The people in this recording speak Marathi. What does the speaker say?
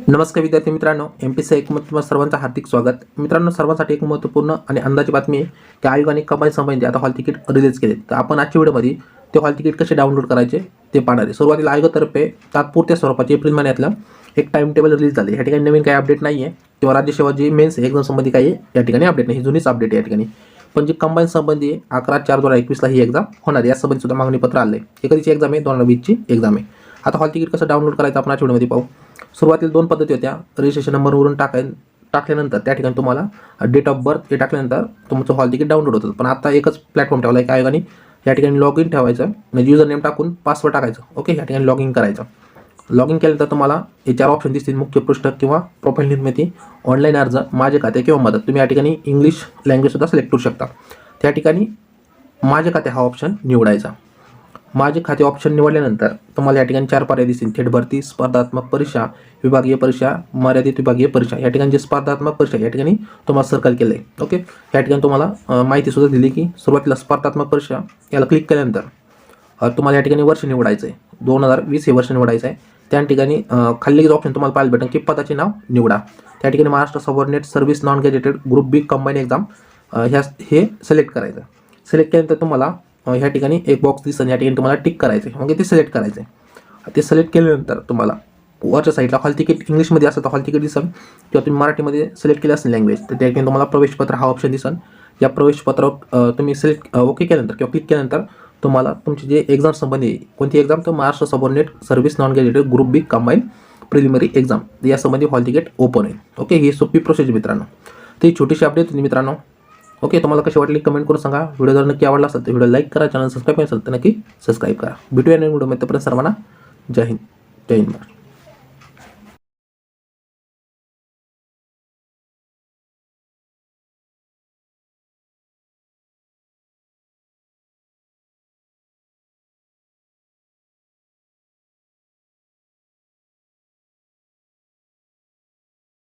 नमस्कार विद्यार्थी मित्रांनो, Mpsc IQ मध्ये तुम्हा सर्वांचं हार्दिक स्वागत. मित्रांनो, सर्वांसाठी एक महत्त्वपूर्ण आणि अंदाची बातमी आहे की आयोगाने कंबाईन संबंधी आता हॉल तिकीट रिलीज केले. तर आपण आजच्या व्हिडिओमध्ये ते हॉल तिकीट कसे डाउनलोड करायचे ते पाहणार आहे. सुरुवातीला आयोगातर्फे तात्पुरत्या स्वरूपाचे एप्रिल महिन्यातलं एक टाइम टेबल रिलीज झाले. या ठिकाणी नवीन काही अपडेट नाही आहे किंवा राज्य सेवा जी मेन्स एक्झाम संबंधी काही या ठिकाणी अपडेट नाही, ही जुनीच अपडेट आहे या ठिकाणी. पण जी कंबाईन संबंधी 11/4/2021 ही एक्झाम होणार आहे, यासंबंधी सुद्धा मागणी पत्र आले. ही कधीची एक्झाम आहे? 2020ची एक्झाम आहे. आता हॉल तिकीट कसं डाउनलोड करायचं आपण आजच्या व्हिडिओमध्ये पाहू. सुरुवातीला दोन पद्धती होत्या. रजिस्ट्रेशन नंबरवरून टाकल्यानंतर त्या ठिकाणी तुम्हाला डेट ऑफ बर्थ हे टाकल्यानंतर तुमचं हॉल तिकीट डाउनलोड होतं. पण आता एकच प्लॅटफॉर्म ठेवला आहे की आयोगाने या ठिकाणी लॉग इन ठेवायचं, म्हणजे युजर नेम टाकून पासवर्ड टाकायचं. ओके, या ठिकाणी लॉग इन करायचं. लॉग इन केल्यानंतर तुम्हाला हे 4 ऑप्शन दिसतील: मुख्य पृष्ठ किंवा प्रोफाईल निर्मिती, ऑनलाईन अर्ज, माझे खाते किंवा मदत. तुम्ही या ठिकाणी इंग्लिश लँग्वेजसुद्धा सिलेक्ट करू शकता. त्या ठिकाणी माझे खाते हा ऑप्शन निवडायचा. माझे खाते ऑप्शन निवडल्यानंतर तुम्हाला या ठिकाणी 4 पर्याय दिसतील: थेट भरती, स्पर्धात्मक परीक्षा, विभागीय परीक्षा, मर्यादित विभागीय परीक्षा. या ठिकाणी जे स्पर्धात्मक परीक्षा या ठिकाणी तुम्हाला सर्कल केलं आहे. ओके, या ठिकाणी तुम्हाला माहितीसुद्धा दिली की सुरुवातीला स्पर्धात्मक परीक्षा याला क्लिक केल्यानंतर तुम्हाला या ठिकाणी वर्ष निवडायचं आहे. 2020 हे वर्ष निवडायचं आहे. त्या ठिकाणी खाली ऑप्शन तुम्हाला पाहायला भेटेल की पदाचे नाव निवडा. त्या ठिकाणी Maharashtra subordinate service non gazetted group B combine exam हे सिलेक्ट करायचं. सिलेक्ट केल्यानंतर तुम्हाला ह्या ठिकाणी एक बॉक्स दिसेल, या ठिकाणी तुम्हाला टिक करायचं आहे, म्हणजे ते सिलेक्ट करायचं आहे. ते सिलेक्ट केल्यानंतर तुम्हाला वरच्या साईडला हॉल तिकीट इंग्लिशमध्ये असेल तर हॉल तिकीट दिसेल, किंवा तुम्ही मराठीमध्ये सिलेक्ट केलं असेल लँग्वेज तर त्या ठिकाणी तुम्हाला प्रवेशपत्र हा ऑप्शन दिसेल. या प्रवेशपत्रावर तुम्ही सिलेक्ट ओके केल्यानंतर किंवा क्लिक केल्यानंतर तुम्हाला तुमची जे एक्झाम संबंधी कोणती एक्झाम, तर Maharashtra subordinate service non gazetted group B combine preliminary exam यासंबंधी हॉल तिकीट ओपन होईल. ओके, ही सोपी प्रोसेस मित्रांनो. तर ही छोटीशी अपडेट होती मित्रांनो. ओके, तुम्हाला कशी वाटली कमेंट करून सांगा. व्हिडिओ जर नक्की आवडला असेल तर व्हिडिओ लाईक करा, चॅनल सबस्क्राईब असेल तर नक्की सबस्क्राईब करा. भेटूया नवीन व्हिडिओमध्ये. तोपर्यंत सर्वांना जय हिंद, जय हिंद.